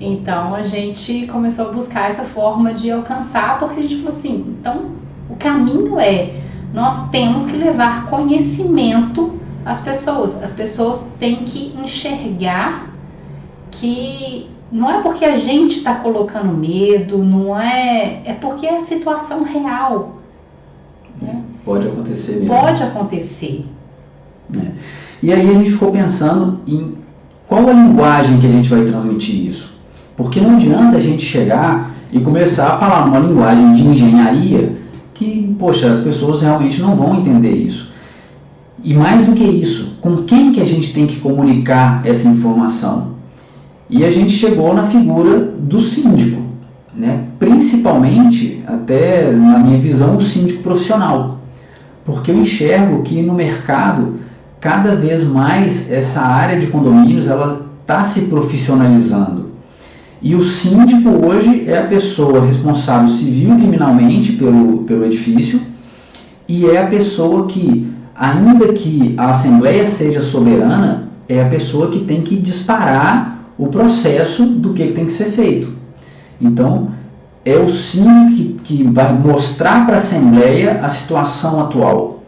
Então a gente começou a buscar essa forma de alcançar, porque a gente falou assim, então o caminho nós temos que levar conhecimento às pessoas. As pessoas têm que enxergar que não é porque a gente está colocando medo, é porque é a situação real. Né? Pode acontecer mesmo. Pode acontecer. E aí a gente ficou pensando em qual a linguagem que a gente vai transmitir isso. Porque não adianta a gente chegar e começar a falar uma linguagem de engenharia que, poxa, as pessoas realmente não vão entender isso. E mais do que isso, com quem que a gente tem que comunicar essa informação? E a gente chegou na figura do síndico, né? Principalmente, até na minha visão, o síndico profissional. Porque eu enxergo que no mercado, cada vez mais, essa área de condomínios ela está se profissionalizando. E o síndico hoje é a pessoa responsável civil e criminalmente pelo edifício, e é a pessoa que, ainda que a Assembleia seja soberana, é a pessoa que tem que disparar o processo do que tem que ser feito. Então, é o síndico que vai mostrar para a Assembleia a situação atual.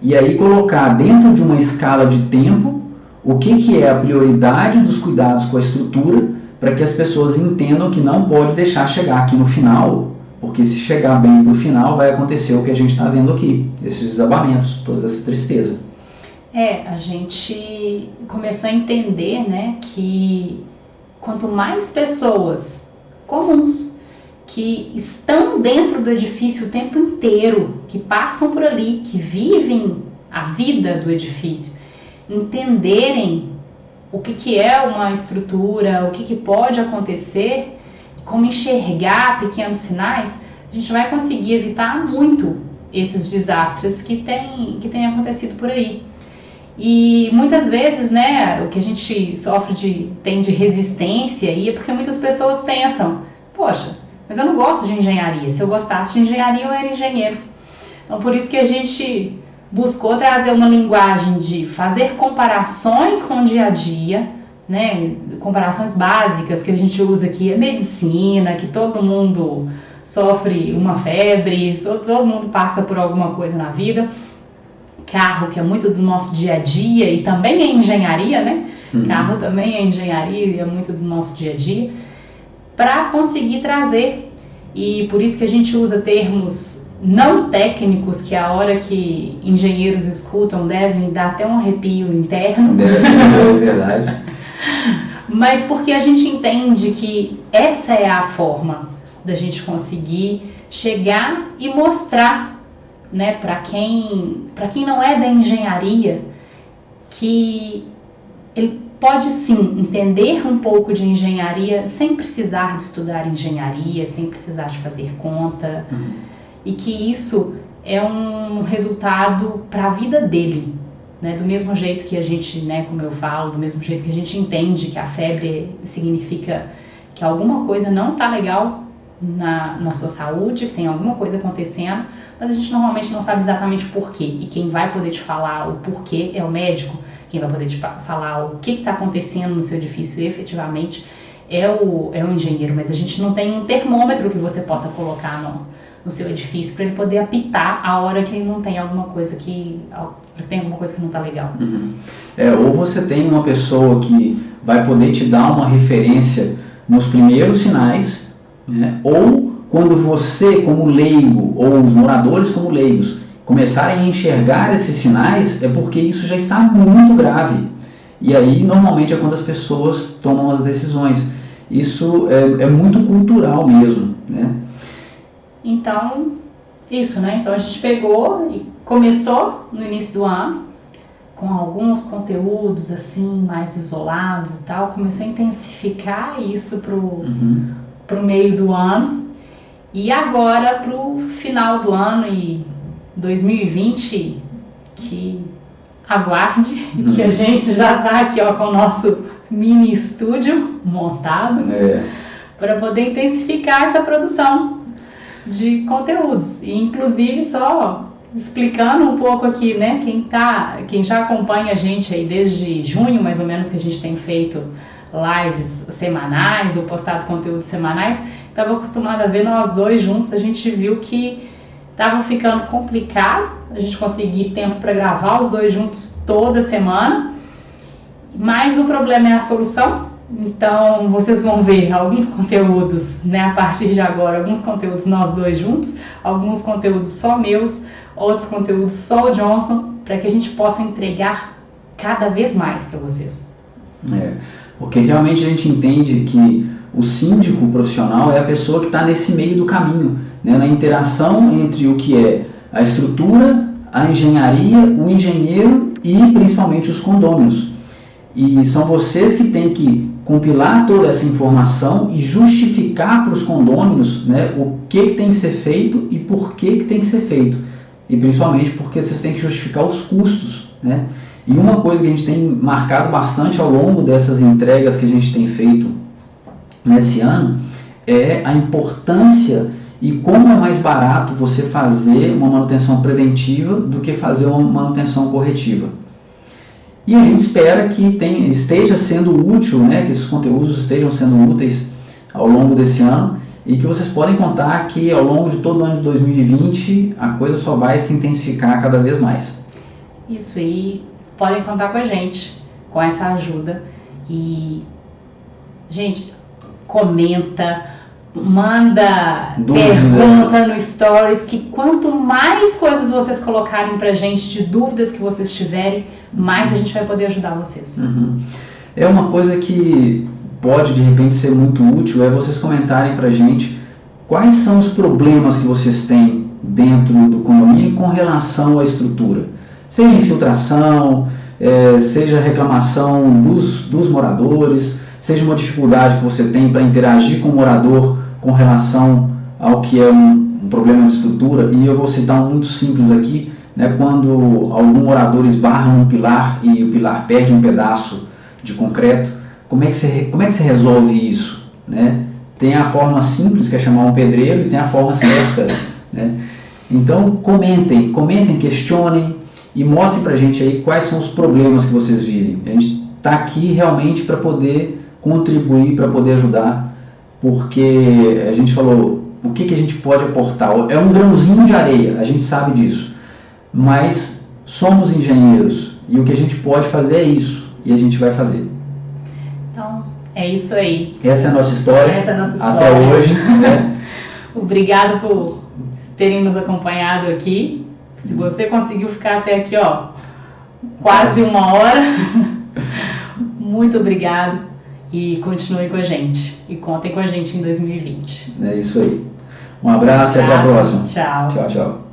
E aí colocar dentro de uma escala de tempo o que é a prioridade dos cuidados com a estrutura, para que as pessoas entendam que não pode deixar chegar aqui no final, porque se chegar bem para o final vai acontecer o que a gente está vendo aqui, esses desabamentos, toda essa tristeza. A gente começou a entender, né, que quanto mais pessoas comuns que estão dentro do edifício o tempo inteiro, que passam por ali, que vivem a vida do edifício, entenderem o que é uma estrutura, o que pode acontecer, como enxergar pequenos sinais, a gente vai conseguir evitar muito esses desastres que têm acontecido por aí. E muitas vezes, né, o que a gente tem de resistência aí é porque muitas pessoas pensam, poxa, mas eu não gosto de engenharia, se eu gostasse de engenharia eu era engenheiro. Então por isso que a gente buscou trazer uma linguagem de fazer comparações com o dia a dia, né, comparações básicas que a gente usa aqui, a medicina, que todo mundo sofre uma febre, todo mundo passa por alguma coisa na vida, carro, que é muito do nosso dia a dia e também é engenharia, né? Carro também é engenharia e é muito do nosso dia a dia, para conseguir trazer, e por isso que a gente usa termos não técnicos, que a hora que engenheiros escutam devem dar até um arrepio interno. É verdade. Mas porque a gente entende que essa é a forma da gente conseguir chegar e mostrar, né, para quem não é da engenharia, que ele pode sim entender um pouco de engenharia sem precisar de estudar engenharia, sem precisar de fazer conta. E que isso é um resultado para a vida dele, né? Do mesmo jeito que a gente, né, como eu falo, do mesmo jeito que a gente entende que a febre significa que alguma coisa não está legal na sua saúde, que tem alguma coisa acontecendo, mas a gente normalmente não sabe exatamente o porquê. E quem vai poder te falar o porquê é o médico, quem vai poder te falar o que está acontecendo no seu edifício efetivamente é o engenheiro, mas a gente não tem um termômetro que você possa colocar no seu edifício para ele poder apitar a hora que não tem alguma coisa que não está legal. Uhum. Ou você tem uma pessoa que vai poder te dar uma referência nos primeiros sinais, né? Ou quando você, como leigo, ou os moradores como leigos, começarem a enxergar esses sinais, é porque isso já está muito grave. E aí, normalmente, é quando as pessoas tomam as decisões. Isso é muito cultural mesmo, né? Então, isso, né? Então, a gente pegou e começou no início do ano, com alguns conteúdos, assim, mais isolados e tal. Começou a intensificar isso pro meio do ano. E agora, pro final do ano e 2020, que aguarde, que a gente já está aqui, ó, com o nosso mini estúdio montado para poder intensificar essa produção de conteúdos. E inclusive só explicando um pouco aqui, né, quem já acompanha a gente aí desde junho, mais ou menos, que a gente tem feito lives semanais ou postado conteúdos semanais, estava acostumado a ver nós dois juntos, a gente viu que estava ficando complicado a gente conseguir tempo para gravar os dois juntos toda semana, mas o problema é a solução. Então vocês vão ver alguns conteúdos, né, a partir de agora, alguns conteúdos nós dois juntos, alguns conteúdos só meus, outros conteúdos só o Johnson, para que a gente possa entregar cada vez mais para vocês. Porque realmente a gente entende que o síndico profissional é a pessoa que está nesse meio do caminho, né, na interação entre o que é a estrutura, a engenharia, o engenheiro e principalmente os condôminos. E são vocês que têm que compilar toda essa informação e justificar para os condôminos, né, o que tem que ser feito e por que tem que ser feito. E principalmente porque vocês têm que justificar os custos, né? E uma coisa que a gente tem marcado bastante ao longo dessas entregas que a gente tem feito nesse ano é a importância e como é mais barato você fazer uma manutenção preventiva do que fazer uma manutenção corretiva. E a gente espera que esteja sendo útil, né, que esses conteúdos estejam sendo úteis ao longo desse ano e que vocês podem contar que ao longo de todo o ano de 2020 a coisa só vai se intensificar cada vez mais. Isso aí, podem contar com a gente, com essa ajuda. E, gente, comenta, manda pergunta no Stories, que quanto mais coisas vocês colocarem pra gente de dúvidas que vocês tiverem, mais a gente vai poder ajudar vocês. É uma coisa que pode de repente ser muito útil, é vocês comentarem pra gente quais são os problemas que vocês têm dentro do condomínio com relação à estrutura. Seja infiltração, seja reclamação dos moradores, seja uma dificuldade que você tem para interagir com o morador com relação ao que é um problema de estrutura. E eu vou citar um muito simples aqui, né, quando algum morador esbarra num pilar e o pilar perde um pedaço de concreto, como é que você resolve isso, né? Tem a forma simples, que é chamar um pedreiro, e tem a forma certa, né? Então comentem, questionem e mostrem pra gente aí quais são os problemas que vocês vivem. A gente está aqui realmente para poder contribuir, para poder ajudar, porque a gente falou o que a gente pode aportar. É um grãozinho de areia, a gente sabe disso, mas somos engenheiros e o que a gente pode fazer é isso, e a gente vai fazer. Então, é isso aí. Essa é a nossa história, até hoje, né? Obrigado por terem nos acompanhado aqui. Se você conseguiu ficar até aqui, ó, quase uma hora, muito obrigado e continue com a gente. E contem com a gente em 2020. É isso aí. Um abraço e até a próxima. Tchau. Tchau, tchau.